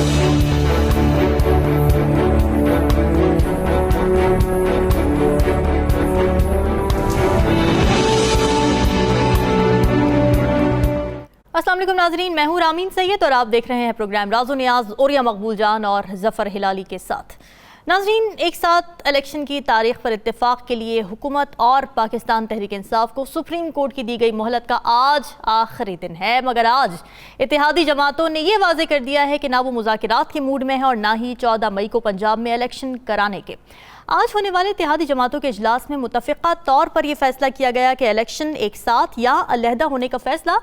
अस्सलाम वालेकुम नाजरीन, मैं हूं रामीन सैयद और आप देख रहे हैं प्रोग्राम राज़ो नियाज़ ओरिया मकबूल जान और जफ़र हिलाली के साथ। नाजरीन, एक साथ इलेक्शन की तारीख पर इत्तेफाक के लिए हुकूमत और पाकिस्तान तहरीक इंसाफ को सुप्रीम कोर्ट की दी गई मोहलत का आज आखिरी दिन है, मगर आज इत्तेहादी जमातों ने यह वाज़ेह कर दिया है कि ना वो मुज़ाकिरात के मूड में है और ना ही 14 मई को पंजाब में इलेक्शन कराने के। आज होने वाले इत्तेहादी जमातों के इजलास में मुतफ़िक़ा तौर पर यह फैसला किया गया कि इलेक्शन एक साथ या अलहदा होने का फैसला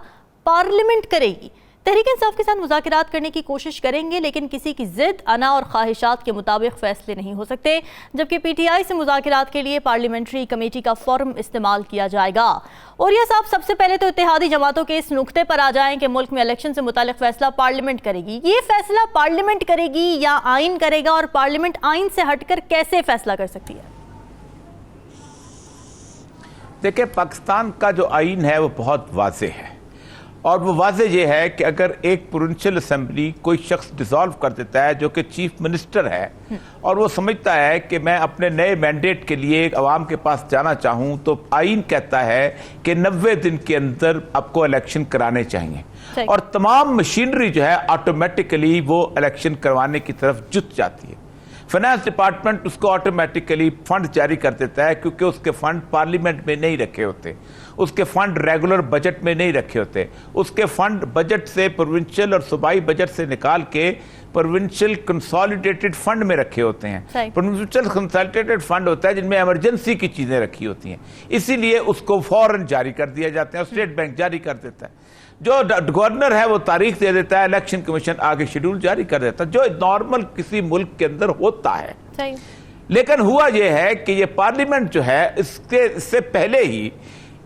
पार्लियामेंट करेगी। तहरीक इंसाफ के साथ मुज़ाकिरात करने की कोशिश करेंगे, लेकिन किसी की जिद, अना और ख्वाहिशात के मुताबिक फैसले नहीं हो सकते, जबकि पीटीआई से मुज़ाकिरात के लिए पार्लियामेंट्री कमेटी का फॉर्म इस्तेमाल किया जाएगा। और यह साहब, सबसे पहले तो इत्तेहादी जमातों के इस नुक्ते पर आ जाएं कि मुल्क में इलेक्शन से मुतालिक फैसला पार्लियामेंट करेगी। ये फैसला पार्लियामेंट करेगी या आइन करेगा, और पार्लियामेंट आइन से हटकर कैसे फैसला कर सकती है? देखिए, पाकिस्तान का जो आइन है वो बहुत वाज़ेह है, और वो वाज़ेह ये है कि अगर एक प्रोविंशियल असेंबली कोई शख्स डिसॉल्व कर देता है जो कि चीफ मिनिस्टर है और वो समझता है कि मैं अपने नए मैंडेट के लिए अवाम के पास जाना चाहूँ, तो आइन कहता है कि 90 दिन के अंदर आपको इलेक्शन कराने चाहिए, और तमाम मशीनरी जो है ऑटोमेटिकली वो इलेक्शन करवाने की तरफ जुट जाती है। फाइनेंस डिपार्टमेंट उसको ऑटोमेटिकली फंड जारी कर देता है, क्योंकि उसके फंड पार्लियामेंट में नहीं रखे होते, उसके फंड रेगुलर बजट में नहीं रखे होते, उसके फंड बजट से, प्रोविंशियल और सूबाई बजट से निकाल के प्रोविंशियल कंसोलिडेटेड फंड में रखे होते हैं। प्रोविंशियल कंसोलिडेटेड फंड होता है जिनमें इमरजेंसी की चीजें रखी होती हैं, इसीलिए उसको फौरन जारी कर दिया जाते हैं और स्टेट बैंक जारी कर देता है। जो गवर्नर है वो तारीख दे देता है, इलेक्शन कमीशन आगे शेड्यूल जारी कर देता है, जो नॉर्मल किसी मुल्क के अंदर होता है। लेकिन हुआ ये है कि ये पार्लियामेंट जो है, इससे पहले ही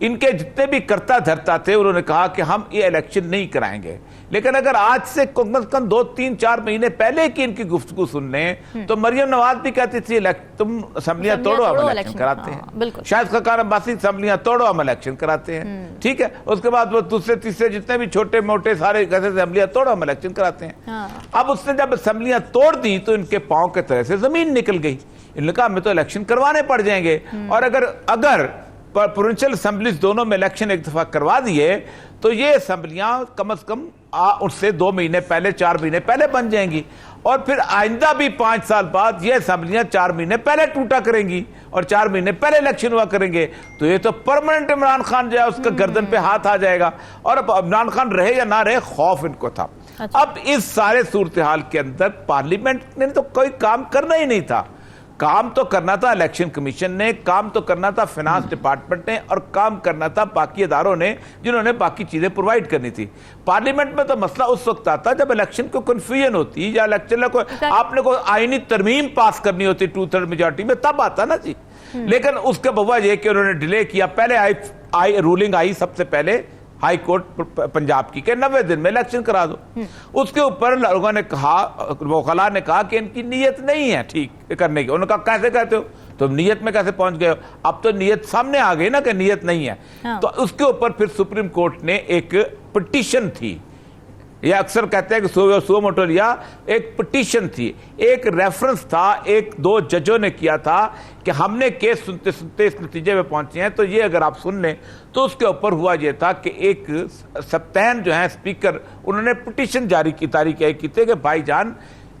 इनके जितने भी कर्ता धर्ता थे उन्होंने कहा कि हम ये इलेक्शन नहीं कराएंगे। लेकिन अगर आज से कम से कम 2-3-4 महीने पहले की इनकी गुफ्तगू सुन लें तो मरियम नवाज भी कहती थी तुम असेंबलियां तोड़ो, हम इलेक्शन कराते हैं। शायद खकान अब्बासी असेंबलियां तोड़ो, हम इलेक्शन कराते हैं। ठीक है, उसके बाद वो दूसरे तीसरे जितने भी छोटे मोटे सारे असेंबलियां तोड़ो, हम इलेक्शन कराते हैं। अब उसने जब असेंबलियां तोड़ दी तो इनके पांव के तरह से जमीन निकल गई। इन्होंने कहा हमें तो इलेक्शन करवाने पड़ जाएंगे, और अगर प्रोविंशियल असेंबलीज दोनों में इलेक्शन एक दफा करवा दिए तो ये असेंबलियां कम से कम उससे 2 महीने पहले, 4 महीने पहले बन जाएंगी, और फिर आइंदा भी 5 साल बाद ये असेंबलियां 4 महीने पहले टूटा करेंगी और 4 महीने पहले इलेक्शन हुआ करेंगे। तो ये तो परमानेंट इमरान खान जो है उसका गर्दन पे हाथ आ जाएगा, और अब इमरान खान रहे या ना रहे, खौफ इनको था। अब इस सारे सूरत हाल के अंदर पार्लियामेंट ने तो कोई काम करना ही नहीं था। काम तो करना था इलेक्शन कमीशन ने, काम तो करना था फाइनेंस डिपार्टमेंट ने, और काम करना था बाकी इदारों ने जिन्होंने बाकी चीजें प्रोवाइड करनी थी। पार्लियामेंट में तो मसला उस वक्त आता जब इलेक्शन को कंफ्यूजन होती या इलेक्शन को आपने को आईनी तरमीम पास करनी होती 2/3 मेजॉरिटी में, तब आता ना जी। लेकिन उसके बजाय ये कि उन्होंने डिले किया। पहले रूलिंग आई सबसे पहले हाई कोर्ट पंजाब की के 90 दिन में इलेक्शन करा दो। उसके ऊपर लोगों ने कहा, वकला ने कहा कि इनकी नीयत नहीं है ठीक करने की। उन्होंने कहा कैसे कहते हो, तो नीयत में कैसे पहुंच गए हो? अब तो नीयत सामने आ गई ना कि नीयत नहीं है। तो उसके ऊपर फिर सुप्रीम कोर्ट ने एक पिटीशन थी, यह अक्सर कहते हैं कि सुओ मोटो लिया, एक पिटीशन थी, एक रेफरेंस था, 1-2 जजों ने किया था कि हमने केस सुनते सुनते इस नतीजे में पहुंचे हैं। तो ये अगर आप सुन लें तो उसके ऊपर हुआ ये था कि एक सप्तान जो है स्पीकर, उन्होंने पिटीशन जारी की, तारीख की थी कि भाईजान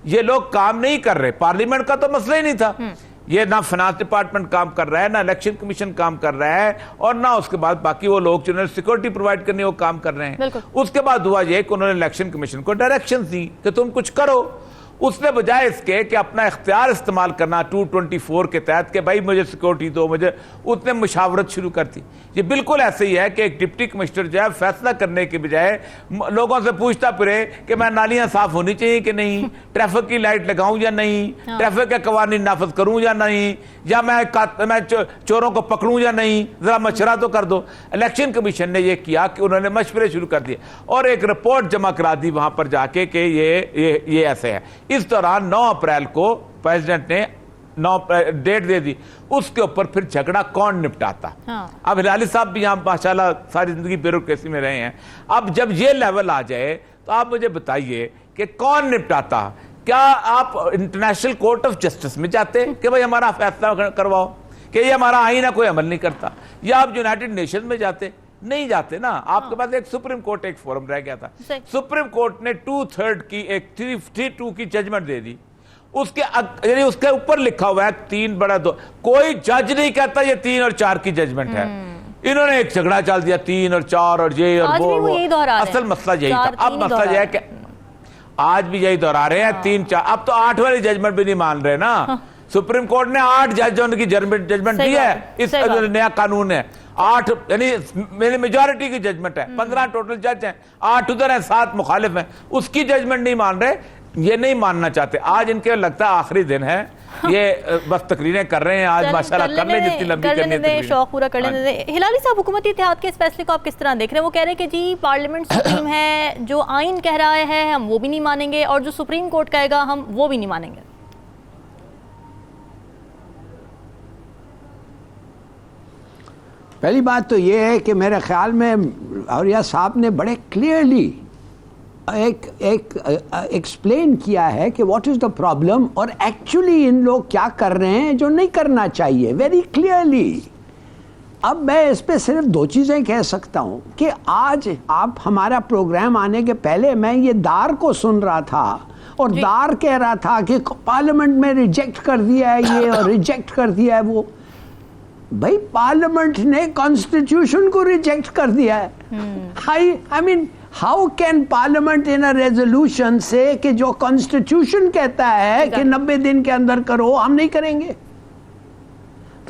ये लोग काम नहीं कर रहे। पार्लियामेंट का तो मसला ही नहीं था, ये ना फाइनेंस डिपार्टमेंट काम कर रहा है, ना इलेक्शन कमीशन काम कर रहा है, और ना उसके बाद बाकी वो लोग जिन्होंने सिक्योरिटी प्रोवाइड करनी वो काम कर रहे हैं। उसके बाद हुआ ये कि उन्होंने इलेक्शन कमीशन को डायरेक्शन दी कि तुम कुछ करो। उसने बजाय इसके कि अपना इख्तियार इस्तेमाल करना 224 के तहत कि भाई मुझे सिक्योरिटी दो, मुझे, उसने मुशावरत शुरू कर दी। ये बिल्कुल ऐसे ही है कि एक डिप्टी कमिश्नर जो है फैसला करने के बजाय लोगों से पूछता फिरे कि मैं नालियां साफ होनी चाहिए कि नहीं, ट्रैफिक की लाइट लगाऊं या नहीं, ट्रैफिक के कवानीन नाफज करूं या नहीं, या मैं चोरों को पकड़ूं या नहीं, जरा मशवरा तो कर दो। इलेक्शन कमीशन ने यह किया कि उन्होंने मशवरे शुरू कर दिए और एक रिपोर्ट जमा करा दी वहां पर जाके कि ये ऐसे है। इस दौरान 9 अप्रैल को प्रेसिडेंट ने डेट दे दी। उसके ऊपर फिर झगड़ा कौन निपटाता। अब हिलाली साहब भी यहां माशाल्लाह सारी जिंदगी ब्यूरोक्रेसी में रहे हैं। अब जब ये लेवल आ जाए तो आप मुझे बताइए कि कौन निपटाता? क्या आप इंटरनेशनल कोर्ट ऑफ जस्टिस में जाते कि भाई हमारा फैसला करवाओ, कि ये हमारा आईना कोई अमल नहीं करता? या आप यूनाइटेड नेशन में जाते? नहीं जाते ना। आपके पास एक सुप्रीम कोर्ट, एक फोरम रह गया था। सुप्रीम कोर्ट ने 2/3 की, एक 3-2 की जजमेंट दे दी। उसके यानी उसके ऊपर लिखा हुआ है 3/2। कोई जज नहीं कहता ये 3 और 4 की जजमेंट है। इन्होंने एक झगड़ा चल दिया 3 और 4 और ये और वो। असल मसला यही था। अब मसला यह है कि आज भी यही दोहरा रहे हैं 3-4। अब तो 8 वाली जजमेंट भी नहीं मान रहे ना। सुप्रीम कोर्ट ने 8 जजों की जजमेंट दी है। इस नया कानून है 8, यानी मेरी मेजॉरिटी की जजमेंट है। 15 टोटल जज हैं, 8 उधर हैं, 7 मुखालिफ हैं। उसकी जजमेंट नहीं मान रहे, ये नहीं मानना चाहते। आज इनके लगता है आखिरी दिन है, ये बस तकरीरें कर रहे हैं। आज माशाल्लाह कर लें जितनी लंबी करनी है, शौक पूरा कर लेने दें। हिलाली साहब, हुकूमती इत्तेहाद के इस फैसले को आप किस तरह देख रहे हैं? वो कह रहे हैं कि जी पार्लियामेंट सुप्रीम है, जो आइन कह रहा है हम वो भी नहीं मानेंगे, और जो सुप्रीम कोर्ट कहेगा हम वो भी नहीं मानेंगे। पहली बात तो ये है कि मेरे ख्याल में औरिया साहब ने बड़े क्लियरली एक एक्सप्लेन किया है कि व्हाट इज़ द प्रॉब्लम, और एक्चुअली इन लोग क्या कर रहे हैं जो नहीं करना चाहिए, वेरी क्लियरली। अब मैं इस पे सिर्फ 2 चीज़ें कह सकता हूँ कि आज आप हमारा प्रोग्राम आने के पहले मैं ये दार को सुन रहा था, और दार कह रहा था कि पार्लियामेंट में रिजेक्ट कर दिया है ये और रिजेक्ट कर दिया है वो। भाई पार्लियामेंट ने कॉन्स्टिट्यूशन को रिजेक्ट कर दिया है। I mean how can parliament in a resolution से कि जो कॉन्स्टिट्यूशन कहता है कि 90 दिन के अंदर करो, हम नहीं करेंगे,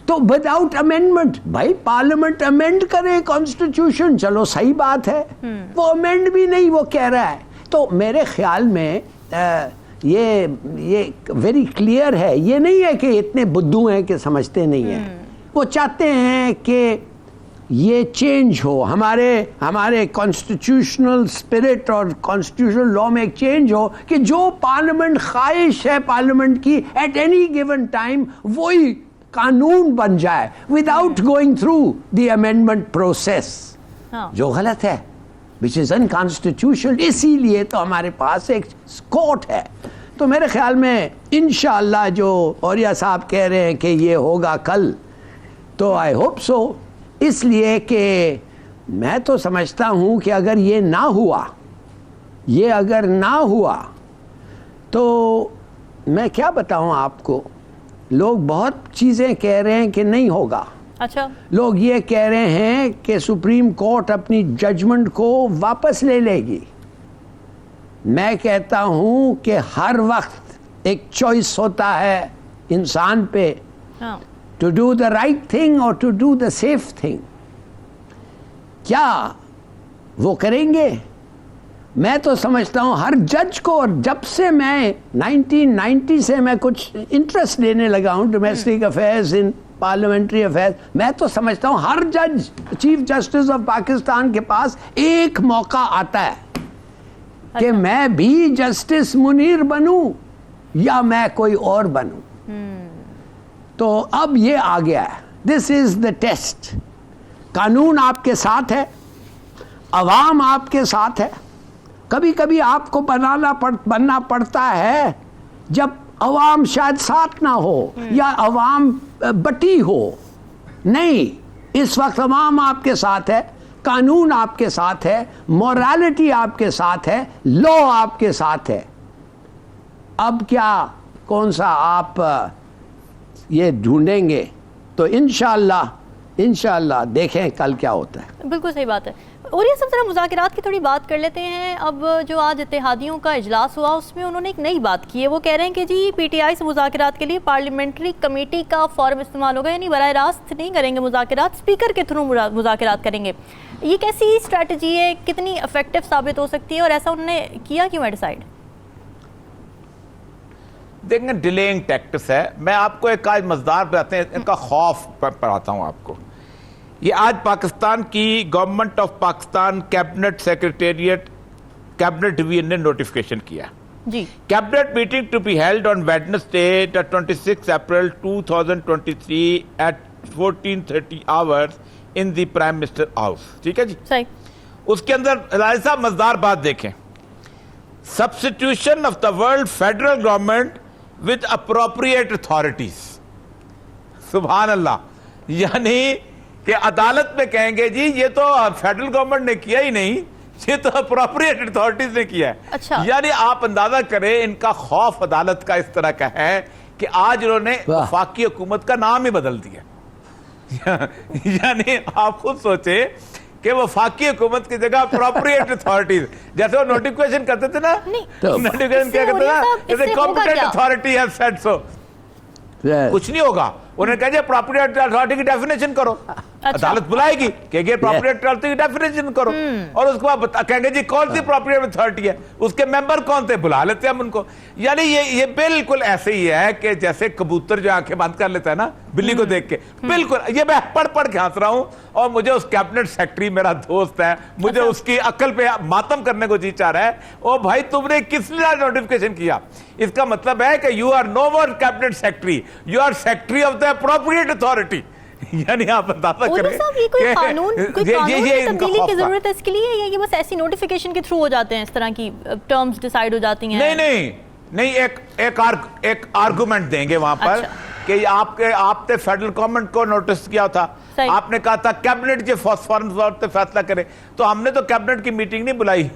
तो विदाउट अमेंडमेंट। भाई पार्लियामेंट अमेंड करे कॉन्स्टिट्यूशन, चलो सही बात है, वो अमेंड भी नहीं वो कह रहा है। तो मेरे ख्याल में ये वेरी क्लियर है। ये नहीं है कि इतने बुद्धू हैं कि समझते नहीं हैं। वो चाहते हैं कि ये चेंज हो, हमारे कॉन्स्टिट्यूशनल स्पिरिट और कॉन्स्टिट्यूशनल लॉ में एक चेंज हो कि जो पार्लियामेंट ख्वाहिश है पार्लियामेंट की एट एनी गिवन टाइम वही कानून बन जाए without going through the amendment process, जो गलत है, विच इज अनकॉन्स्टिट्यूशनल। इसीलिए तो हमारे पास एक कोर्ट है। तो मेरे ख्याल में इंशाअल्लाह जो औरिया साहब कह रहे हैं कि ये होगा कल, तो आई होप सो। इसलिए कि मैं तो समझता हूँ कि अगर ये ना हुआ तो मैं क्या बताऊँ आपको, लोग बहुत चीज़ें कह रहे हैं कि नहीं होगा। अच्छा, लोग ये कह रहे हैं कि सुप्रीम कोर्ट अपनी जजमेंट को वापस ले लेगी। मैं कहता हूँ कि हर वक्त एक चॉइस होता है इंसान पे, to do the right thing or to do the safe thing। क्या वो करेंगे? मैं तो समझता हूँ हर जज को, और जब से मैं 1990 से मैं कुछ इंटरेस्ट लेने लगा हूँ domestic affairs in parliamentary affairs, मैं तो समझता हूँ हर जज, चीफ जस्टिस ऑफ पाकिस्तान के पास एक मौका आता है कि मैं भी जस्टिस मुनीर बनूं या मैं कोई और बनूं। तो अब ये आ गया है, दिस इज द टेस्ट। कानून आपके साथ है, अवाम आपके साथ है। कभी कभी आपको बनना पड़ता है जब अवाम शायद साथ ना हो या अवाम बटी हो। नहीं, इस वक्त अवाम आपके साथ है, कानून आपके साथ है, मोरालिटी आपके साथ है, लॉ आपके साथ है। अब क्या कौन सा आप ये ढूंढेंगे? तो इंशाअल्लाह देखें कल क्या होता है। बिल्कुल सही बात है। और ये सब तरह मुज़ाकरात की थोड़ी बात कर लेते हैं। अब जो आज इत्तेहादियों का इजलास हुआ उसमें उन्होंने एक नई बात की है। वो कह रहे हैं कि जी पीटीआई से मुज़ाकरात के लिए पार्लियामेंट्री कमेटी का फॉर्म इस्तेमाल होगा, यानी बराह रास्त नहीं करेंगे मुज़ाकरात, स्पीकर के थ्रू मुज़ाकरात करेंगे। ये कैसी स्ट्रैटेजी है, कितनी इफेक्टिव साबित हो सकती है, और ऐसा उन्होंने किया क्यों है डिसाइड? देखें, डिलेइंग टैक्टिक्स है। मैं आपको एक आज मज़ेदार बताते हैं, इनका खौफ पढ़ाता हूँ आपको। ये आज पाकिस्तान की government of Pakistan cabinet secretariat cabinet division ने नोटिफिकेशन किया जी। Cabinet meeting to be held on Wednesday 26 April 2023 at 14:30 hours in the prime minister house. ठीक है जी, सही। उसके अंदर हिलाली साहब मज़ेदार बात देखें, substitution of the world federal government with appropriate authorities. सुभान अल्लाह, यानी कि अदालत में कहेंगे जी ये तो फेडरल गवर्नमेंट ने किया ही नहीं, ये तो अप्रोप्रिएट अथॉरिटीज ने किया है। अच्छा। यानी आप अंदाजा करें इनका खौफ अदालत का इस तरह का है कि आज इन्होंने वफाकी हुकूमत का नाम ही बदल दिया। यानी आप खुद सोचे कि वफाकी हुकूमत की जगह अप्रोप्रिएट अथॉरिटीज, जैसे वो नोटिफिकेशन करते थे ना, नोटिफिकेशन क्या करते ना, जैसे competent authority has said so, कुछ नहीं होगा। उन्होंने कहा अप्रोप्रिएट अथॉरिटी की डेफिनेशन करो। अदालत बुलाएगी कहेगी अप्रोप्रिएट अथॉरिटी की डेफिनेशन करो, और उसके बाद कहेंगे जी कौन सी अप्रोप्रिएट अथॉरिटी है, उसके मेंबर कौन थे, बुला लेते हैं हम उनको। यानी ये बिल्कुल ऐसे ही है कि जैसे कबूतर जो आंखें बंद कर लेता है ना बिल्ली को देख के, बिल्कुल। ये मैं पढ़ के हंस रहा हूं, और मुझे उस कैबिनेट सेक्रेटरी मेरा दोस्त है, मुझे उसकी अक्ल पे मातम करने को जी चाह रहा है। ओ भाई तुमने किस लिए नोटिफिकेशन किया? इसका मतलब है कि you are no more cabinet secretary, you are secretary of the appropriate authority. यानी आप अंदाजा करें ये कोई कानून की तब्दीली की जरूरत है इसके लिए, या ये बस ऐसी नोटिफिकेशन के थ्रू हो जाते हैं, इस तरह की टर्म्स डिसाइड हो जाती हैं? नहीं, एक आर्गुमेंट देंगे वहां पर। अच्छा। कि आपने फेडरल गवर्नमेंट को नोटिस किया था, आपने कहा था कैबिनेट के फौरन फैसला करे, तो हमने तो कैबिनेट की मीटिंग नहीं बुलाई,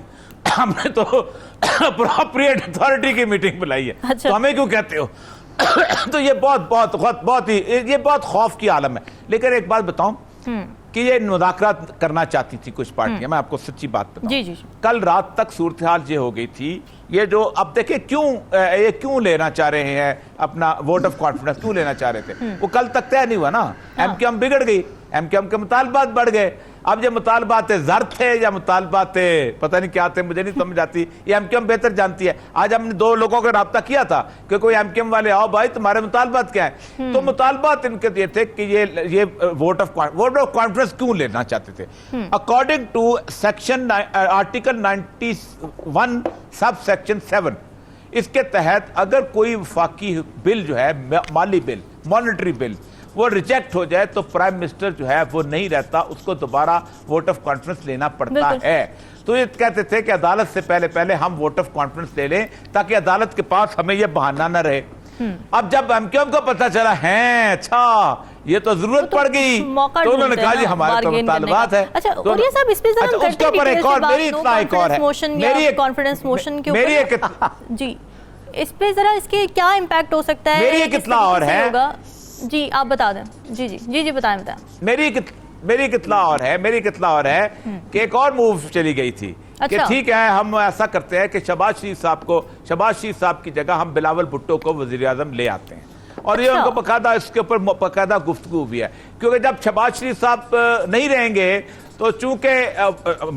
हमने तो अप्रोप्रिएट अथॉरिटी की मीटिंग बुलाई है। अच्छा। तो हमें क्यों कहते हो? तो ये बहुत खौफ की आलम है। लेकिन एक बात बताऊं कि ये मुज़ाकरात करना चाहती थी कुछ पार्टियां, मैं आपको सच्ची बात बताऊं। जी। कल रात तक सूरत हाल ये हो गई थी, ये जो अब देखिए क्यों लेना चाह रहे हैं अपना वोट ऑफ कॉन्फिडेंस, क्यों लेना चाह रहे थे, वो कल तक तय नहीं हुआ ना। एमक्यूएम बिगड़ गई, एमक्यूएम के मुतालबात बढ़ गए। अब ये मुतालबात ज़र थे या मुतालबात पता नहीं क्या थे, मुझे नहीं समझ आती, ये एमक्यूएम बेहतर जानती है। आज हमने 2 लोगों का रब्ता किया था कि कोई एमक्यूएम वाले आओ भाई तुम्हारे मुतालबात क्या है, तो मुतालबात इनके ये थे कि ये वोट ऑफ कॉन्फिडेंस क्यों लेना चाहते थे। According to section article 91 sub section 7, इसके तहत अगर कोई वफाकी बिल जो है, माली बिल, मॉनेटरी बिल, वो रिजेक्ट हो जाए तो प्राइम मिनिस्टर जो है वो नहीं रहता, उसको दोबारा वोट ऑफ कॉन्फिडेंस लेना पड़ता है। तो ये कहते थे कि अदालत से पहले हम वोट ऑफ कॉन्फिडेंस ले लें ताकि अदालत के पास हमें ये बहाना न रहे। अब जब एमक्यूएम को पता चला है अच्छा ये तो जरूरत पड़ गई, तो उन्होंने कहा जी हमारे तो मुतालबात है। अच्छा, और ये सब इस पे जरा उसके ऊपर एक और मेरी इतना एक और है, मेरी कॉन्फिडेंस मोशन के ऊपर जी, इस पे जरा इसके क्या इम्पैक्ट हो सकता है? मेरी एक इतना और है जी, आप बता दें। जी बताएं। मेरी कितना और है कि एक और मूव चली गई थी। अच्छा। कि ठीक है हम ऐसा करते हैं कि शहबाज शरीफ साहब की जगह हम बिलावल भुट्टो को वज़ीर-ए-आज़म ले आते हैं, और ये उनको बकायदा इसके ऊपर बकायदा गुफ्तगू भी है, क्योंकि जब शहबाज शरीफ साहब नहीं रहेंगे तो चूंकि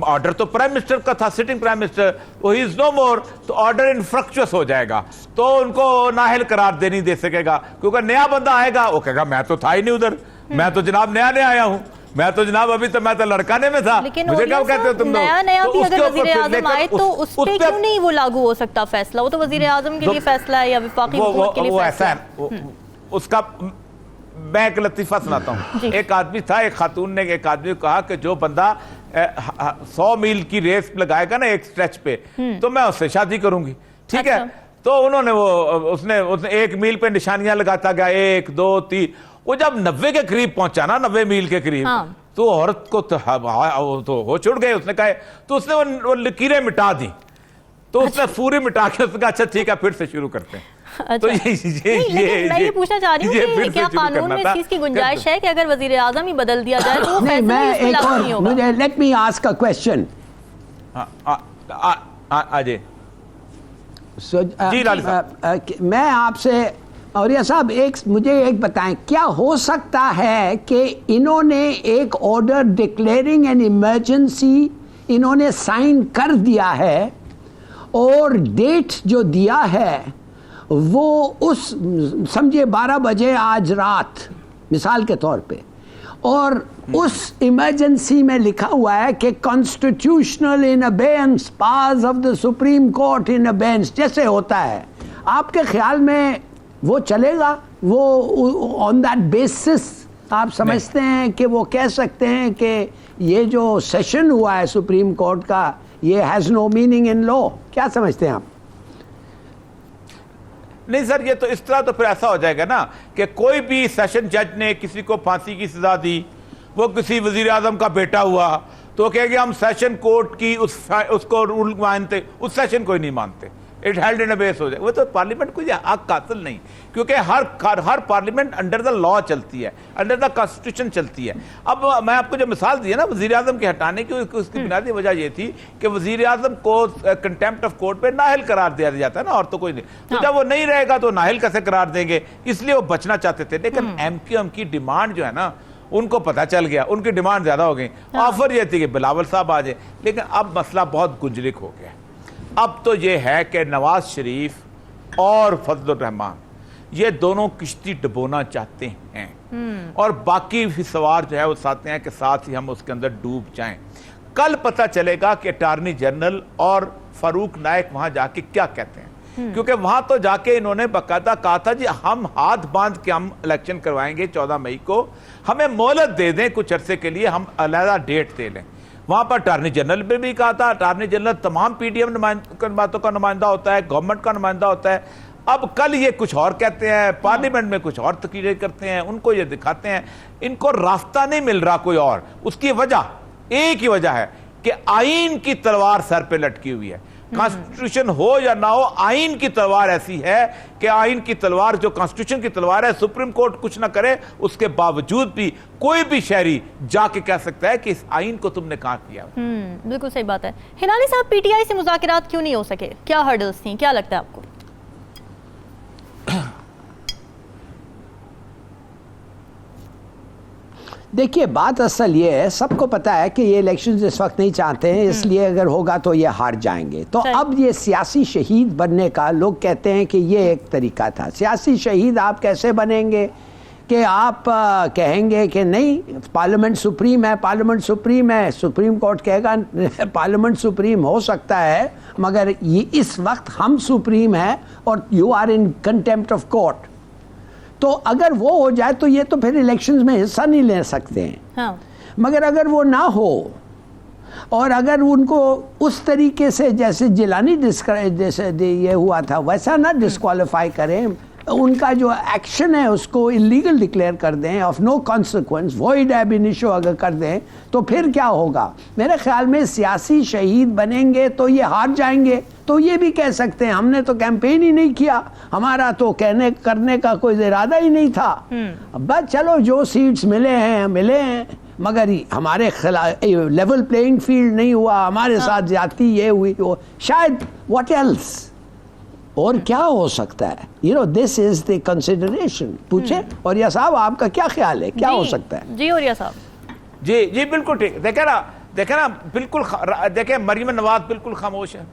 ऑर्डर तो प्राइम मिनिस्टर का था, सिटिंग प्राइम मिनिस्टर, वो ही इज नो मोर, तो ऑर्डर इनफ्रक्चुअस हो जाएगा, तो उनको नाअहल करार दे नहीं दे सकेगा, क्योंकि नया बंदा आएगा वो कहेगा मैं तो था ही नहीं उधर, मैं तो जनाब नया आया हूं, मैं तो जनाब अभी तो मैं तो लड़काने में था, मुझे क्या कहते हो तुम लोग? नया भी अगर वज़ीर-ए-आज़म आए तो उस पे क्यों नहीं वो लागू हो सकता फैसला? वो तो वज़ीर-ए-आज़म के लिए फैसला है या वफाकी हुकूमत के लिए फैसला है? उसका मैं एक लतीफा सुनाता हूँ। एक आदमी था, एक खातून ने एक आदमी को कहा कि जो बंदा 100 मील की रेस लगाएगा ना एक स्ट्रेच पे, तो मैं उससे शादी करूंगी। ठीक है, तो उन्होंने उसने 1 मील पे निशानियां लगाता गया, 1 2 3, वो जब 90 के करीब पहुंचा ना, 90 मील के करीब, तो औरत को तो हो छुड़ गए। उसने कहा, तो उसने वो लकीरें मिटा दी, तो उसने पूरी मिटा के उसने कहा अच्छा ठीक है फिर से शुरू करते हैं। अच्छा। तो मैं ये पूछना चाह रही हूँ कि क्या कानून में इस चीज की गुंजाइश है कि अगर वज़ीर-ए-आज़म ही बदल दिया जाए तो नहीं, मैं एक और मुझे let me ask a question. मैं आपसे और ये साहब मुझे एक बताएं, क्या हो सकता है कि इन्होंने एक ऑर्डर डिक्लेयरिंग एन इमरजेंसी इन्होंने साइन कर दिया है, और डेट जो दिया है वो उस समझिए 12 बजे आज रात मिसाल के तौर पे, और उस इमरजेंसी में लिखा हुआ है कि constitutional in abeyance powers of the supreme court in abeyance जैसे होता है, आपके ख्याल में वो चलेगा? वो ऑन दैट बेसिस आप समझते हैं कि वो कह सकते हैं कि ये जो सेशन हुआ है सुप्रीम कोर्ट का, ये has no meaning in law. क्या समझते हैं आप? नहीं सर, ये तो इस तरह तो फिर ऐसा हो जाएगा ना कि कोई भी सेशन जज ने किसी को फांसी की सजा दी, वो किसी वजीर आजम का बेटा हुआ, तो कहेंगे हम सेशन कोर्ट की उसको रूल मानते, उस सेशन को ही नहीं मानते, इट हेल्ड इन अबेस हो जाए। वो तो पार्लियामेंट कोई हक हासिल नहीं, क्योंकि हर पार्लियामेंट अंडर द लॉ चलती है, अंडर द कॉन्स्टिट्यूशन चलती है। अब मैं आपको जो मिसाल दी है ना वजीर आजम के हटाने की, उसकी बुनियादी वजह ये थी कि वजीर आजम को कंटेम्प्ट ऑफ कोर्ट पे नाहिल करार दिया जाता है ना, और तो कोई नहीं। तो जब वो नहीं रहेगा तो नाहिल कैसे करार देंगे, इसलिए वो बचना चाहते थे। लेकिन एमक्यूएम की डिमांड जो है ना, उनको पता चल गया, उनकी डिमांड ज्यादा हो गई। ऑफर ये थी कि बिलावल साहब आ जाए, लेकिन अब मसला बहुत गुंजलिक हो गया। अब तो ये है कि नवाज शरीफ और फजलुर रहमान ये दोनों किश्ती डुबोना चाहते हैं, और बाकी भी सवार जो है वो चाहते हैं कि साथ ही हम उसके अंदर डूब जाएं। कल पता चलेगा कि अटॉर्नी जनरल और फारूक नायक वहां जाके क्या कहते हैं, क्योंकि वहां तो जाके इन्होंने बाकायदा कहा था जी हम हाथ बांध के हम इलेक्शन करवाएंगे 14 मई को, हमें मोहलत दे दें कुछ अरसे के लिए, हम अलग डेट दे लें। वहां पर अटॉर्नी जनरल ने भी कहा था, अटॉर्नी जनरल तमाम पीडीएम बातों का नुमाइंदा होता है, गवर्नमेंट का नुमाइंदा होता है। अब कल ये कुछ और कहते हैं, पार्लियामेंट में कुछ और तकीरे करते हैं, उनको ये दिखाते हैं, इनको रास्ता नहीं मिल रहा कोई और। उसकी वजह एक ही वजह है कि आईन की तलवार सर पे लटकी हुई है। कॉन्स्टिट्यूशन हो या ना हो, आईन की तलवार ऐसी है कि आईन की तलवार जो कॉन्स्टिट्यूशन की तलवार है, सुप्रीम कोर्ट कुछ ना करे उसके बावजूद भी कोई भी शहरी जाके कह सकता है कि इस आईन को तुमने कहां किया। बिल्कुल सही बात है। हिलाली साहब, पीटीआई से मुज़ाकरात क्यों नहीं हो सके, क्या हर्डल्स थी, क्या लगता है आपको? देखिए, बात असल ये है, सबको पता है कि ये इलेक्शन इस वक्त नहीं चाहते हैं, इसलिए अगर होगा तो ये हार जाएंगे। तो अब ये सियासी शहीद बनने का लोग कहते हैं कि ये एक तरीका था। सियासी शहीद आप कैसे बनेंगे कि आप कहेंगे कि नहीं पार्लियामेंट सुप्रीम है, पार्लियामेंट सुप्रीम है, सुप्रीम कोर्ट कहेगा पार्लियामेंट सुप्रीम हो सकता है मगर ये इस वक्त हम सुप्रीम है और you are in contempt of court. तो अगर वो हो जाए तो ये तो फिर इलेक्शंस में हिस्सा नहीं ले सकते हैं। हाँ। मगर अगर वो ना हो और अगर उनको उस तरीके से जैसे जिलानी जैसे ये हुआ था वैसा ना डिस्क्वालीफाई करें, उनका जो एक्शन है उसको इलीगल डिक्लेयर कर दें, of no consequence, void ab initio अगर कर दें, तो फिर क्या होगा? मेरे ख्याल में सियासी शहीद बनेंगे तो ये हार जाएंगे। तो ये भी कह सकते हैं हमने तो कैंपेन ही नहीं किया, हमारा तो कहने करने का कोई इरादा ही नहीं था, बस चलो जो सीट्स मिले हैं, मगर हमारे खिलाफ लेवल प्लेइंग फील्ड नहीं हुआ, हमारे साथ ज्यादती ये हुई, शायद व्हाट एल्स, और क्या हो सकता है? You know, this is the consideration. पूछे और या साहब आपका क्या ख्याल है, क्या हो सकता है? जी और या साहब। जी बिल्कुल ठीक। देखे ना बिल्कुल, देखे मरियम नवाज बिल्कुल खामोश है,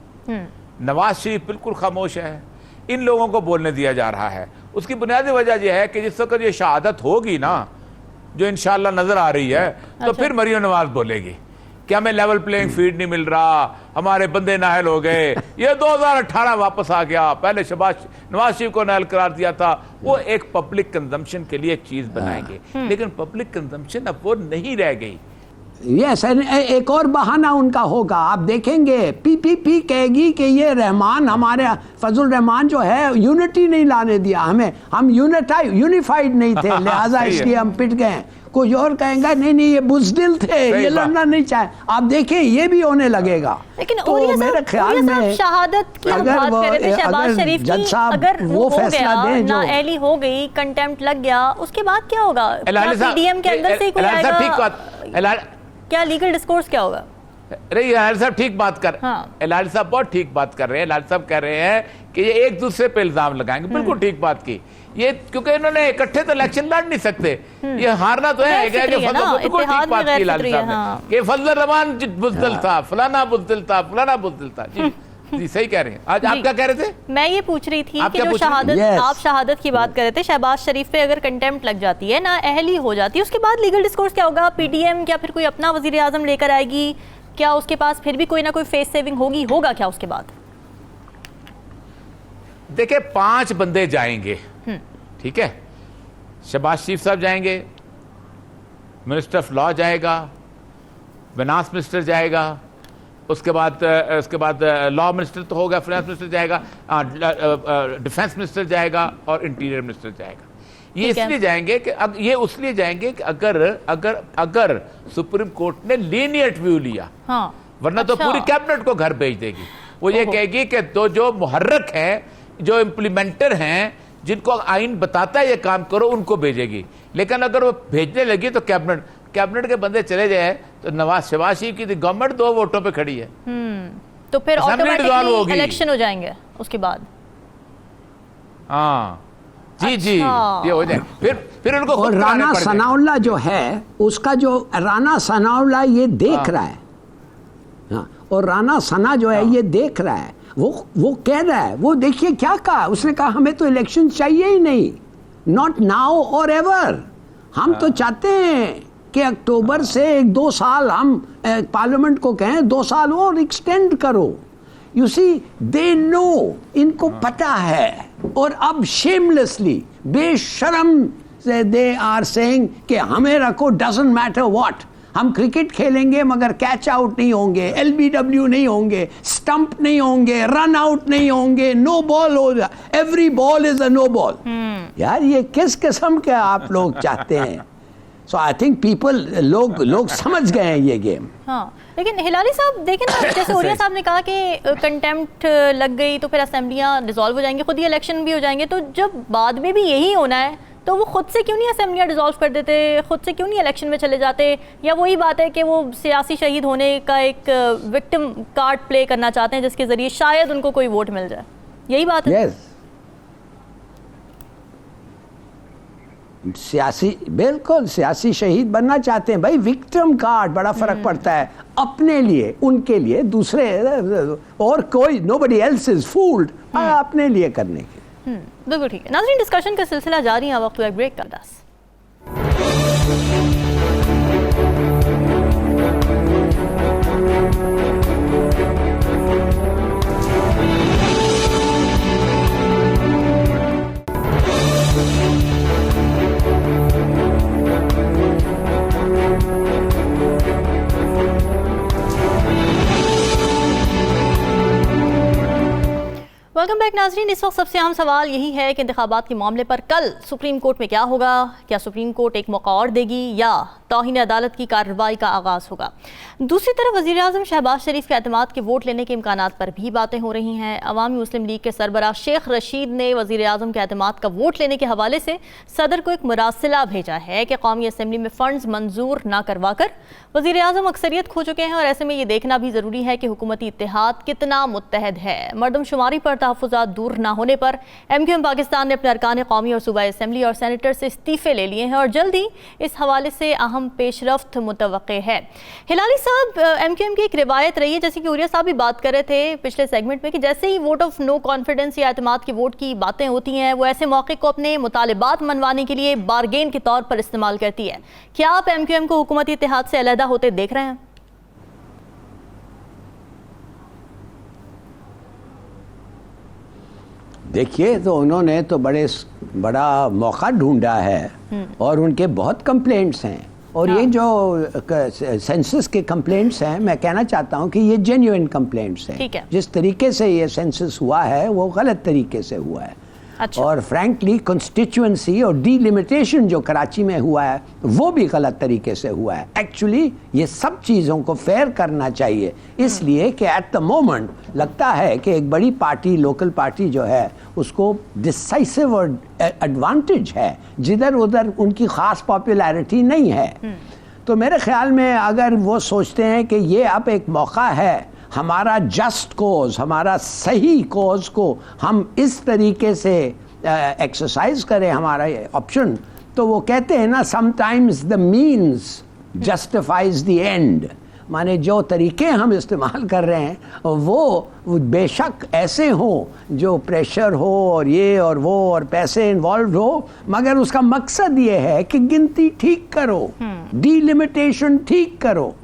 नवाज शरीफ बिल्कुल खामोश है, इन लोगों को बोलने दिया जा रहा है। उसकी बुनियादी वजह यह है कि जिस वक्त ये शहादत होगी ना, जो इंशाल्लाह नजर आ रही है, तो फिर मरियम नवाज बोलेगी कि हमें लेवल प्लेइंग फील्ड नहीं मिल रहा, हमारे बंदे नाहल हो गए। ये 2018 वापस आ गया, पहले नवाज शरीफ को नाहल करार दिया था। वो एक पब्लिक कंजम्पशन के लिए चीज बनाएंगे, लेकिन पब्लिक कंजम्पशन अब वो नहीं रह गई। यस, एक और बहाना उनका होगा, आप देखेंगे पीपीपी कहेगी कि ये रहमान, हमारे फजल रहमान जो है यूनिटी नहीं लाने दिया हमें, हम यूनिफाइड नहीं थे, लिहाजा इसलिए हम पिट गए। कोई और कहेगा नहीं ये बुज़दिल थे, ये लड़ना नहीं चाहे। आप देखें ये भी होने लगेगा। लेकिन तो मेरे ख्याल में शहादत की बात कर रहे थे शहबाज शरीफ की, अगर वो फैसला दें, ना अहली हो गई, कंटेम्प्ट लग गया, उसके बाद क्या होगा? पीडीएम के अंदर से कोई आएगा? क्या लीगल डिस्कोर्स क्या होगा? नहीं, लाल साहब ठीक बात कर, लाल साहब बहुत ठीक बात कर रहे हैं। लाल साहब कह रहे हैं कि ये एक दूसरे पे इल्जाम लगाएंगे, बिल्कुल ठीक बात की ये, क्योंकि इन्होंने इकट्ठे तो इलेक्शन लड़ नहीं सकते, ये हारना तो है। बिल्कुल ठीक बात की लाल साहब ने कि फजल रहमान बुज़दिल था, फलाना बुज़दिल था, फलाना बुज़दिल था। जी सही कह रहे हैं। आज आप क्या कह रहे थे? मैं ये पूछ रही थी कि जो शहादत, आप शहादत की बात कर रहे थे, शहबाज शरीफ पे अगर कंटेम्प्ट लग जाती है, ना अहली हो जाती है, उसके बाद लीगल डिस्कोर्स क्या होगा? पीडीएम क्या फिर कोई अपना वजीर आजम लेकर आएगी? क्या उसके पास फिर भी कोई ना कोई फेस सेविंग होगा क्या उसके बाद? देखिए 5 बंदे जाएंगे, ठीक है, शहबाज शरीफ साहब जाएंगे, मिनिस्टर ऑफ लॉ जाएगा, फाइनेंस मिनिस्टर जाएगा, उसके बाद लॉ मिनिस्टर तो होगा, फाइनेंस मिनिस्टर जाएगा, डिफेंस मिनिस्टर जाएगा और इंटीरियर मिनिस्टर जाएगा। ये इसलिए जाएंगे कि अगर सुप्रीम कोर्ट ने लीनियंट व्यू लिया, हाँ, वरना तो पूरी कैबिनेट को घर भेज देगी। वो ये कहेगी कि तो जो मुहर्रक हैं, जो इम्प्लीमेंटर हैं, जिनको आइन बताता है ये काम करो, उनको भेजेगी। लेकिन अगर वो भेजने लगी तो कैबिनेट के बंदे चले जाए तो शहबाज शरीफ की गवर्नमेंट 2 वोटों पे खड़ी है, तो फिर ऑटोमेटिकली इलेक्शन हो जाएंगे उसके बाद। हाँ जी, ये हो जाए। फिर उनको और राना सनाउल्लाह जो है, उसका जो राना सनाउल्लाह ये देख रहा है, हाँ, और राना सना जो है ये देख रहा है, वो कह रहा है, वो देखिए क्या कहा उसने, कहा हमें तो इलेक्शन चाहिए ही नहीं, नॉट नाउ और एवर। हम तो चाहते हैं कि अक्टूबर से 1-2 साल हम पार्लियामेंट को कहें 2 साल और एक्सटेंड करो। यू सी दे नो, इनको पता है। और अब शेमलेसली, बेशरम से दे आर सेइंग कि हमें रखो, डजंट मैटर व्हाट, हम क्रिकेट खेलेंगे मगर कैच आउट नहीं होंगे, LBW नहीं होंगे, स्टंप नहीं होंगे, रन आउट नहीं होंगे, नो बॉल होगा, every ball is a no ball. यार ये किस किस्म के आप लोग चाहते हैं? सो आई थिंक लोग समझ गए हैं ये गेम। हाँ, लेकिन हिलाली साहब देखें ना, जैसे ओरिया साहब ने कहा कि कंटेम्प्ट लग गई तो फिर असेंबलियां डिसॉल्व हो जाएंगी, खुद ही इलेक्शन भी हो जाएंगे, तो जब बाद में भी यही होना है तो वो खुद से क्यों नहीं असेंबलियां डिसॉल्व कर देते, खुद से क्यों नहीं इलेक्शन में चले जाते? या वही बात है कि वो सियासी शहीद होने का एक विक्टिम कार्ड प्ले करना चाहते हैं जिसके जरिए शायद उनको कोई वोट मिल जाए? यही बात है। बिल्कुल सियासी शहीद बनना चाहते हैं भाई। विक्टिम कार्ड, बड़ा फर्क पड़ता है अपने लिए, उनके लिए, दूसरे और कोई नोबडी एल्स इज फूल्ड, अपने लिए करने के। बिल्कुल ठीक है नाज़रीन, डिस्कशन का सिलसिला जारी है, वक्त हुआ ब्रेक का। 10 वेलकम बैक नाजरीन। इस वक्त सबसे अहम सवाल यही है कि इंतखाबात के मामले पर कल सुप्रीम कोर्ट में क्या होगा? क्या सुप्रीम कोर्ट एक मौका और देगी या तौहीन अदालत की कार्रवाई का आगाज़ होगा? दूसरी तरफ वज़ीर आज़म शहबाज शरीफ के एतमाद के वोट लेने के इम्कानात पर भी बातें हो रही हैं। अवामी मुस्लिम लीग के सरबराह शेख रशीद ने वज़ीर आज़म के एतमाद का वोट लेने के हवाले से सदर को एक मुरासिला भेजा है कि कौमी असम्बली में फ़ंड्स मंजूर ना करवा कर वज़ीर आज़म अक्सरियत खो चुके हैं और ऐसे में ये देखना भी ज़रूरी है कि हुकूमती इत्तेहाद कितना मुत्तहद है। मरदमशुमारी पर तहफ़्फ़ुज़ात दूर ना होने पर MQM पाकिस्तान ने अपने अरकान कौमी और सूबाई असम्बली और सेनेटर से इस्तीफ़े ले लिए हैं और जल्दी इस हवाले से अहम पेशरफ्त मुतवक्के है। हिलाली साहब, MQM की एक रिवायत रही है, जैसे कि उरिया साहब भी बात कर रहे थे पिछले सेगमेंट में, कि जैसे ही वोट ऑफ नो कॉन्फिडेंस या एतमाद की वोट की बातें होती हैं वो ऐसे मौके को अपने मुतालिबात मनवाने के लिए बारगेन के तौर पर इस्तेमाल करती है। क्या आप MQM को हुकूमती इत्तेहाद से अलहदा होते देख रहे हैं? देखिए, तो उन्होंने तो बड़ा मौका ढूंढा है और उनके बहुत कंप्लेंट्स हैं और ये जो सेंसस के कंप्लेंट्स हैं, मैं कहना चाहता हूं कि ये जेन्युइन कंप्लेंट्स हैं। जिस तरीके से ये सेंसस हुआ है वो गलत तरीके से हुआ है। अच्छा। और फ्रैंकली कॉन्स्टिट्यूएंसी और डिलिमिटेशन जो कराची में हुआ है वो भी गलत तरीके से हुआ है। एक्चुअली ये सब चीज़ों को फेयर करना चाहिए, इसलिए कि एट द मोमेंट लगता है कि एक बड़ी पार्टी, लोकल पार्टी जो है, उसको डिसाइसिव एडवांटेज है, जिधर उधर उनकी ख़ास पॉपुलैरिटी नहीं है। तो मेरे ख्याल में अगर वो सोचते हैं कि ये अब एक मौका है, हमारा जस्ट कोज, हमारा सही कोज को हम इस तरीके से एक्सरसाइज करें, हमारा ऑप्शन, तो वो कहते हैं ना, sometimes the means justifies the end. माने जो तरीके हम इस्तेमाल कर रहे हैं वो बेशक ऐसे हो जो प्रेशर हो और ये और वो और पैसे इन्वॉल्व हो, मगर उसका मकसद ये है कि गिनती ठीक करो, डिलिमिटेशन ठीक करो,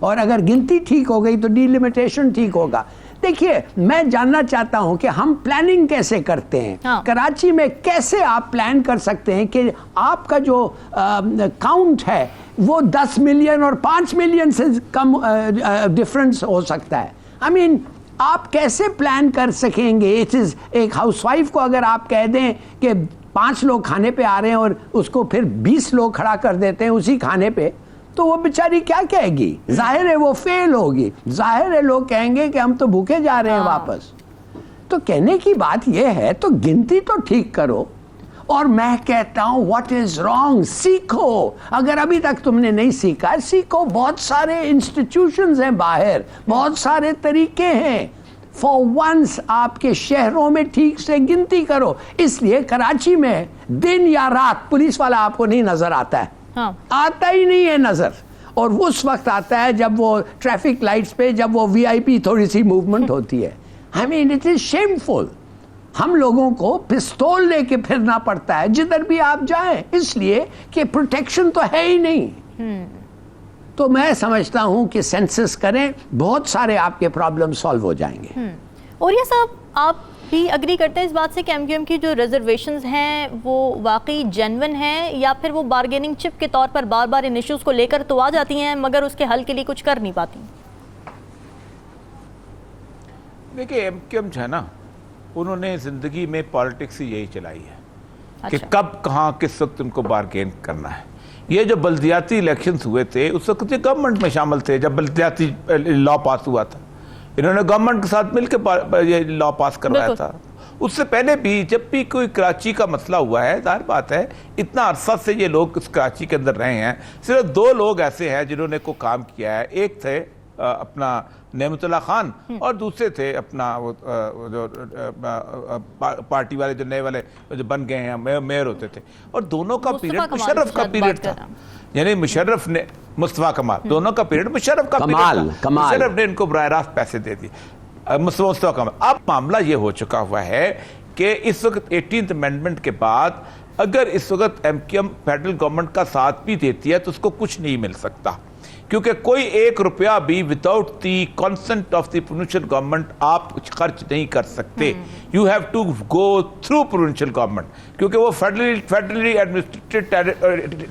और अगर गिनती ठीक हो गई तो डिलिमिटेशन ठीक होगा। देखिए, मैं जानना चाहता हूं कि हम प्लानिंग कैसे करते हैं। हाँ। कराची में कैसे आप प्लान कर सकते हैं कि आपका जो काउंट है वो 10 मिलियन और 5 मिलियन से कम डिफरेंस हो सकता है। आई मीन आप कैसे प्लान कर सकेंगे? इट इज एक हाउसवाइफ को अगर आप कह दें कि 5 लोग खाने पे आ रहे हैं और उसको फिर 20 लोग खड़ा कर देते हैं उसी खाने पे, तो वो बेचारी क्या कहेगी? जाहिर है वो फेल होगी, जाहिर है लोग कहेंगे कि हम तो भूखे जा रहे हैं वापस। तो कहने की बात यह है, तो गिनती तो ठीक करो। और मैं कहता हूं व्हाट इज रॉन्ग, सीखो। अगर अभी तक तुमने नहीं सीखा, सीखो। बहुत सारे इंस्टीट्यूशंस हैं बाहर, बहुत सारे तरीके हैं। फॉर वंस आपके शहरों में ठीक से गिनती करो। इसलिए कराची में दिन या रात पुलिस वाला आपको नहीं नजर आता है। हाँ। आता ही नहीं है नजर। और उस वक्त आता है जब वो ट्रैफिक लाइट्स पे, जब वो वीआईपी थोड़ी सी मूवमेंट होती है। I mean it is shameful. हम लोगों को पिस्तौल लेके फिरना पड़ता है जिधर भी आप जाएं, इसलिए कि प्रोटेक्शन तो है ही नहीं। तो मैं समझता हूं कि सेंसस करें, बहुत सारे आपके प्रॉब्लम सॉल्व हो जाएंगे। और ये साहब, आप भी अग्री करते हैं इस बात से कि एमक्यूएम की जो रिजर्वेशंस हैं वो वाकई जेन्युइन हैं, या फिर वो बार्गेनिंग चिप के तौर पर बार बार इन इश्यूज को लेकर तो आ जाती हैं मगर उसके हल के लिए कुछ कर नहीं पाती? देखिए, एमक्यूएम जो है ना, उन्होंने जिंदगी में पॉलिटिक्स ही यही चलाई है। अच्छा। कि कब कहाँ किस वक्त उनको बार्गेन करना है। ये जो बल्दियाती इलेक्शंस हुए थे उस वक्त ये गवर्नमेंट में शामिल थे, जब बल्दियाती लॉ पास हुआ था, इन्होंने गवर्नमेंट के साथ मिलकर ये लॉ पास करवाया था। उससे पहले भी जब भी कोई कराची का मसला हुआ है, जाहिर बात है इतना अरसा से ये लोग इस कराची के अंदर रहे हैं, सिर्फ 2 लोग ऐसे हैं जिन्होंने को काम किया है। एक थे अपना नेमतुल्लाह खान और दूसरे थे अपना वो जो पार्टी वाले जो नए वाले जो बन गए हैं मेयर होते थे। और दोनों का पीरियड मुशर्रफ का पीरियड था, यानी मुशर्रफ ने मुस्तफा कमाल, दोनों का पीरियड मुशर्रफ का पीरियड था। मुशर्रफ ने इनको बराह रास्त पैसे दे दिए, मुस्तफा कमाल। अब मामला ये हो चुका हुआ है कि इस वक्त 18th अमेंडमेंट के बाद अगर इस वक्त एमक्यूएम फेडरल गवर्नमेंट का साथ भी देती है तो उसको कुछ नहीं मिल सकता, क्योंकि कोई 1 रुपया भी without the consent of the provincial government आप खर्च नहीं कर सकते। You have to go through provincial government, क्योंकि वो फेडरली एडमिनिस्ट्रेटेड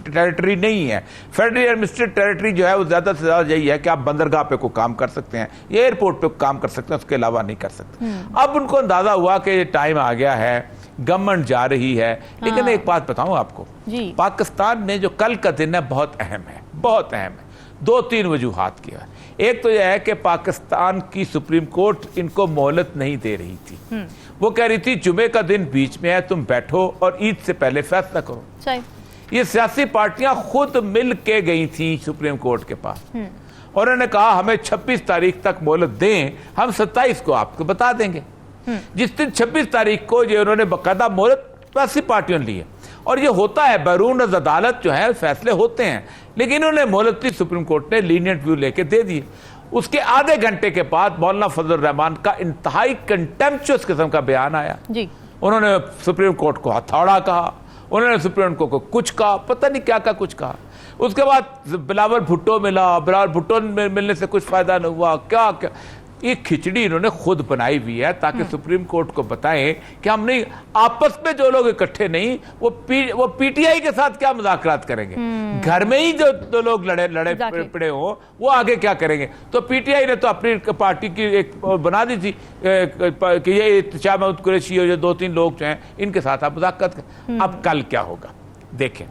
टेरिटरी नहीं है। फेडरली एडमिनिस्ट्रेटेड टेरिटरी जो है वो ज़्यादा से ज़्यादा यही है कि आप बंदरगाह पे को काम कर सकते हैं या एयरपोर्ट पे काम कर सकते हैं, उसके अलावा नहीं कर सकते। अब उनको अंदाज़ा हुआ कि टाइम आ गया है, गवर्नमेंट जा रही है। लेकिन एक बात बताऊं आपको, पाकिस्तान में जो कल का दिन है बहुत अहम है, बहुत अहम है। 2-3 वजूहात की है। एक तो यह है कि पाकिस्तान की सुप्रीम कोर्ट इनको मोहलत नहीं दे रही थी। वो कह रही थी जुमे का दिन बीच में है, तुम बैठो और ईद से पहले फैसला करो। ये सियासी पार्टियां खुद मिल के गई थी सुप्रीम कोर्ट के पास और उन्होंने कहा हमें 26 तारीख तक मोहलत दें, हम 27 को आपको बता देंगे। जिस दिन 26 तारीख को ये उन्होंने बाकायदा मोहलत सियासी पार्टियों ने ली है, और ये होता है बैरून अदालत जो है फैसले होते हैं, लेकिन इन्होंने मोहलत दी, सुप्रीम कोर्ट ने लीनियंट व्यू लेके दे दिए। उसके आधे घंटे के बाद मौलाना फजल रहमान का इंतहाई कंटेम्पचुअस किस्म का बयान आया जी। उन्होंने सुप्रीम कोर्ट को हथौड़ा कहा, उन्होंने सुप्रीम कोर्ट को कुछ कहा, पता नहीं क्या कुछ कहा। उसके बाद बिलावल भुट्टो मिला, बिलावल भुट्टो मिलने से कुछ फायदा नहीं हुआ, क्या क्या ये खिचड़ी इन्होंने खुद बनाई हुई है ताकि सुप्रीम कोर्ट को बताएं कि हम नहीं, आपस में जो लोग इकट्ठे नहीं वो पीटीआई के साथ क्या मुज़ाकरात करेंगे, घर में ही जो 2 लोग लड़े पड़े हो वो आगे क्या करेंगे। तो पीटीआई ने तो अपनी पार्टी की एक बना दी थी कि ये शाह महमूद कुरैशी और ये 2-3 लोग जो हैं इनके साथ आप मुज़ाकरात करें। अब कल क्या होगा देखें।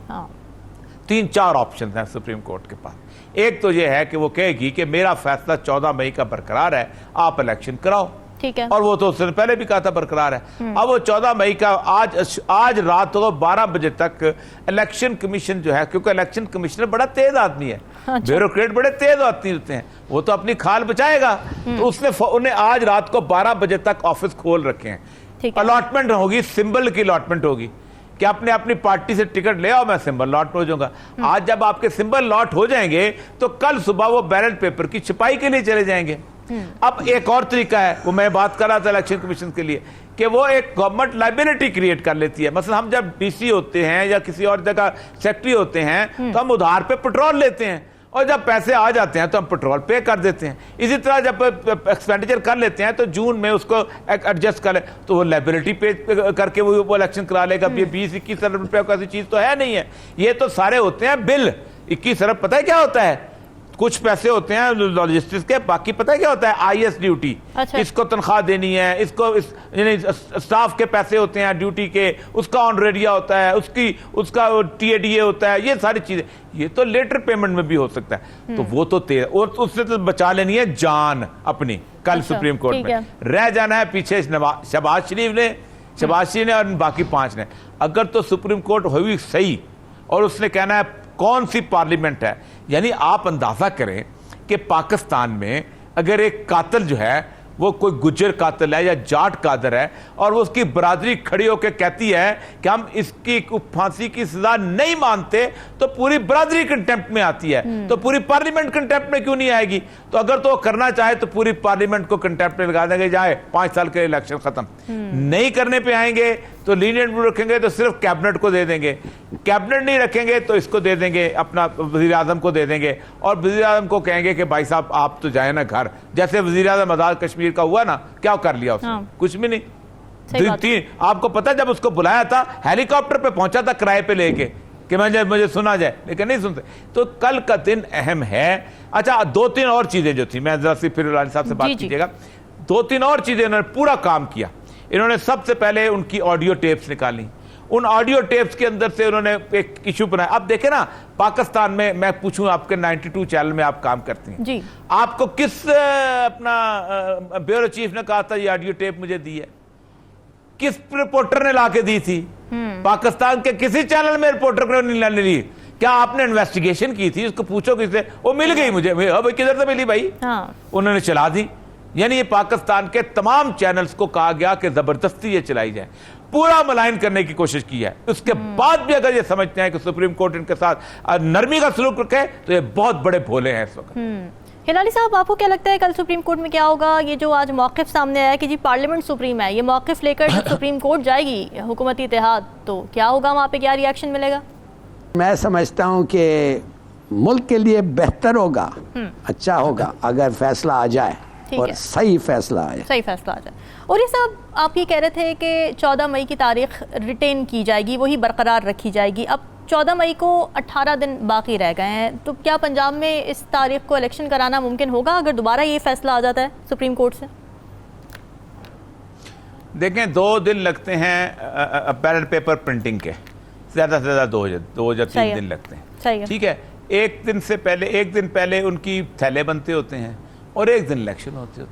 3-4 ऑप्शन हैं सुप्रीम कोर्ट के पास। एक तो ये है कि वो कहेगी कि मेरा फैसला 14 मई का बरकरार है, आप इलेक्शन कराओ, ठीक है, और वो तो उसने पहले भी कहा था बरकरार है। अब वो 14 मई का आज रात को 12 बजे तक इलेक्शन कमीशन जो है, क्योंकि इलेक्शन कमिश्नर बड़ा तेज आदमी है, ब्यूरोक्रेट बड़े तेज आदमी होते हैं, वो तो अपनी खाल बचाएगा, तो उसने आज रात को 12 बजे तक ऑफिस खोल रखे हैं। अलॉटमेंट होगी, सिंबल की अलॉटमेंट होगी कि आपने अपनी पार्टी से टिकट ले आओ, मैं सिंबल लॉट हो जाऊंगा। आज जब आपके सिंबल लॉट हो जाएंगे तो कल सुबह वो बैलेट पेपर की छपाई के लिए चले जाएंगे। अब एक और तरीका है, वो मैं बात कर रहा था इलेक्शन कमीशन के लिए, कि वो एक गवर्नमेंट लाइबिलिटी क्रिएट कर लेती है। मतलब हम जब डीसी होते हैं या किसी और जगह सेक्रेटरी होते हैं तो हम उधार पे पेट्रोल लेते हैं, और जब पैसे आ जाते हैं तो हम पेट्रोल पे कर देते हैं। इसी तरह जब एक्सपेंडिचर कर लेते हैं तो जून में उसको एडजस्ट कर ले तो वो लायबिलिटी पे करके वो इलेक्शन करा लेगा। 20-21 अरब रुपये का ऐसी चीज़ तो है नहीं है। ये तो सारे होते हैं बिल 21 अरब पता है क्या होता है? कुछ पैसे होते हैं लॉजिस्टिक्स के, बाकी पता है क्या होता है? IS duty. अच्छा। इसको तनख्वाह देनी है, इसको यानी स्टाफ के पैसे होते हैं ड्यूटी के, उसका ऑनरेरिया होता है, उसका टीएडीए होता है, ये सारी चीजें, ये तो लेटर पेमेंट में भी हो सकता है। तो वो तो और उससे तो बचा लेनी है जान अपनी। कल अच्छा, सुप्रीम कोर्ट ठीक में है। रह जाना है पीछे शहबाज शरीफ ने और बाकी 5 ने। अगर तो सुप्रीम कोर्ट हुई सही और उसने कहना है कौन सी पार्लियामेंट है, यानी आप अंदाजा करें कि पाकिस्तान में अगर एक कातिल जो है वो कोई गुज्जर कातिल है या जाट कादर है और वो उसकी बरादरी खड़ी होकर कहती है कि हम इसकी फांसी की सजा नहीं मानते, तो पूरी बरादरी कंटेम्प्ट में आती है, तो पूरी पार्लियामेंट कंटेम्प्ट में क्यों नहीं आएगी? तो अगर तो करना चाहे तो पूरी पार्लियामेंट को कंटेम्प्ट में लगा देंगे, जाए 5 साल के इलेक्शन खत्म। नहीं करने पे आएंगे तो लीनियंट भी रखेंगे तो सिर्फ कैबिनेट को दे देंगे, कैबिनेट नहीं रखेंगे तो इसको दे देंगे, अपना वजीर आजम को दे देंगे, और वजीर आजम को कहेंगे कि भाई साहब आप तो जाए ना घर। जैसे वजीर आजम आजाद कश्मीर का हुआ ना, क्या कर लिया उसने? हाँ। कुछ भी नहीं। सही बात। आपको पता है जब उसको बुलाया था हेलीकॉप्टर पे पहुंचा था किराए पे लेके कि मुझे सुना जाए, लेकिन नहीं सुनते। तो कल का दिन अहम है। अच्छा, 2-3 और चीजें जो थी, मैं जरा सी फिर लाल साहब से बात कीजिएगा। 2-3 और चीजें इन्होंने पूरा काम किया। इन्होंने सबसे पहले उनकी ऑडियो टेप्स निकाली, उन ऑडियो टेप्स के अंदर से उन्होंने एक इशू बनाया। अब देखे ना, पाकिस्तान में मैं पूछूं, आपके 92 चैनल में आप काम करते हैं जी, आपको किस अपना ब्यूरो चीफ ने कहा था ये ऑडियो टेप मुझे दी है? किस रिपोर्टर ने लाके दी थी? पाकिस्तान के किसी चैनल में रिपोर्टर को नहीं ली। क्या आपने इन्वेस्टिगेशन की थी? उसको पूछो किससे, वो मिल गई मुझे। अब किधर से मिली भाई? हाँ। उन्होंने चला दी। यानी ये पाकिस्तान के तमाम चैनल्स को कहा गया कि जबरदस्ती ये चलाई जाए, पूरा मलाइन करने की कोशिश की है। उसके बाद भी अगर ये समझते हैं कि सुप्रीम कोर्ट इनके साथ नरमी का सलूक रखे, तो ये बहुत बड़े भोले हैं इस वक्त। हिलाली साहब, आपको क्या लगता है कल सुप्रीम कोर्ट में क्या होगा? ये जो आज मौक़िफ़ सामने आया कि जी पार्लियामेंट सुप्रीम है, ये मौक़िफ़ लेकर जब सुप्रीम कोर्ट जाएगी हुकूमती इत्तेहाद, तो क्या होगा वहाँ पे, क्या रिएक्शन मिलेगा? मैं समझता हूं कि मुल्क के लिए बेहतर होगा, अच्छा होगा अगर फैसला आ जाए ठीक और है। सही फैसला आए। सही फैसला आ जाए। और ये साहब, आप ये कह रहे थे कि 14 मई की तारीख रिटेन की जाएगी, वही बरकरार रखी जाएगी। अब 14 मई को 18 दिन बाकी रह गए हैं, तो क्या पंजाब में इस तारीख को इलेक्शन कराना मुमकिन होगा अगर दोबारा ये फैसला आ जाता है सुप्रीम कोर्ट से? देखें, 2 दिन लगते हैं बैलेट पेपर प्रिंटिंग के, ज़्यादा से ज़्यादा 2 या 3 दिन लगते हैं। सही है। ठीक है, एक दिन पहले उनकी थैले बनते होते हैं और एक दिन इलेक्शन होते हैं।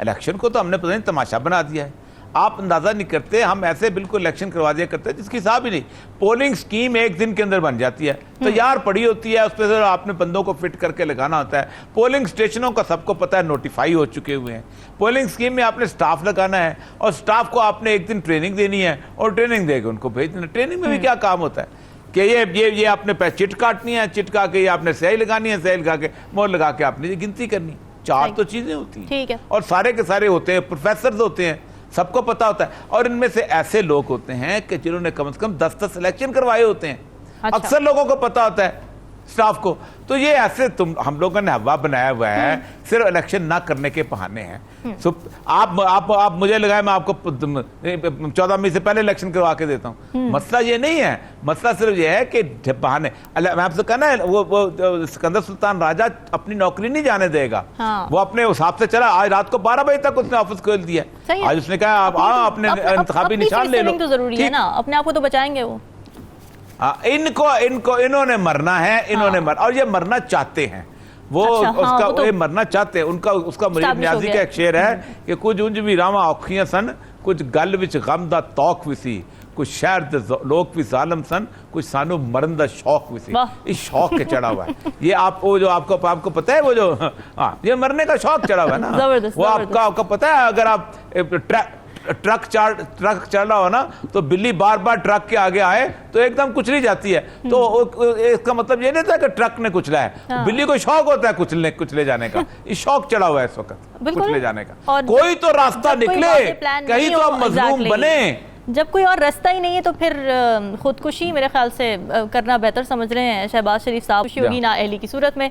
इलेक्शन को तो हमने पता नहीं तमाशा बना दिया है, आप अंदाजा नहीं करते। हम ऐसे बिल्कुल इलेक्शन करवा दिया करते हैं जिसकी हिसाब ही नहीं। पोलिंग स्कीम एक दिन के अंदर बन जाती है, तैयार पड़ी होती है, उस पर आपने बंदों को फिट करके लगाना होता है। पोलिंग स्टेशनों का सबको पता है, नोटिफाई हो चुके हुए हैं। पोलिंग स्कीम में आपने स्टाफ लगाना है और स्टाफ को आपने एक दिन ट्रेनिंग देनी है और ट्रेनिंग देकर उनको भेज देना। ट्रेनिंग में भी क्या काम होता है कि ये आपने चिट काटनी है, चिट का के आपने स्याही लगानी है, स्याही लगा के मोहर लगा के आपने गिनती करनी। 4 तो चीजें होती हैं। ठीक है। और सारे के सारे होते हैं, प्रोफेसर होते हैं, सबको पता होता है। और इनमें से ऐसे लोग होते हैं कि जिन्होंने कम से कम 10 इलेक्शन करवाए होते हैं। अच्छा। अक्सर लोगों को पता होता है, स्टाफ को। तो ये ऐसे हम लोगों ने हवा बनाया हुआ है, सिर्फ इलेक्शन ना करने के बहाने हैं। आप मुझे लगाए मैं आपको 14 मई से पहले इलेक्शन करवा के देता हूं। मसला ये नहीं है, मसला सिर्फ ये है कि बहाने। मैं आपसे कहना है, वो सिकंदर सुल्तान राजा अपनी नौकरी नहीं जाने देगा। हाँ। वो अपने हिसाब से चला। आज रात को 12 बजे तक उसने ऑफिस खोल दिया। आज उसने कहा आप अपने इंतखाबी निशान ले लो। तो जरूरी है ना, अपने आप को तो बचाएंगे वो। इन्होंने मरना है, इन्होंने मर, और ये मरना चाहते हैं। वो अच्छा, उसका हाँ, वो तो ये मरना चाहते हैं। उसका मुरीद न्याजी का एक शेर है कि कुछ उंज भी रावा औखियां सन, कुछ गल विच गम दा तौक विसी, कुछ शहर दे लोग भी जालिम सन, कुछ सानू मरन दा शौक विसी। इस शौक के चढ़ा हुआ है ये। वो जो आपको पता है, वो जो ये मरने का शौक चढ़ा हुआ है ना, वो आपका पता है। अगर आप ट्रक चल रहा हो ना, तो बिल्ली बार बार ट्रक के आगे आए तो एकदम कुचली जाती है। तो इसका मतलब ये नहीं था कि ट्रक ने कुचला है। हाँ। बिल्ली को शौक होता है कुचले जाने का। इस शौक चढ़ा हुआ है इस वक्त कुचले जाने का। कोई तो रास्ता निकले, कहीं तो हम मजलूम बने। जब कोई और रास्ता ही नहीं है तो फिर खुदकुशी मेरे ख्याल से करना बेहतर समझ रहे हैं शहबाज शरीफ साहब। खुशी होगी ना अहली की सूरत में।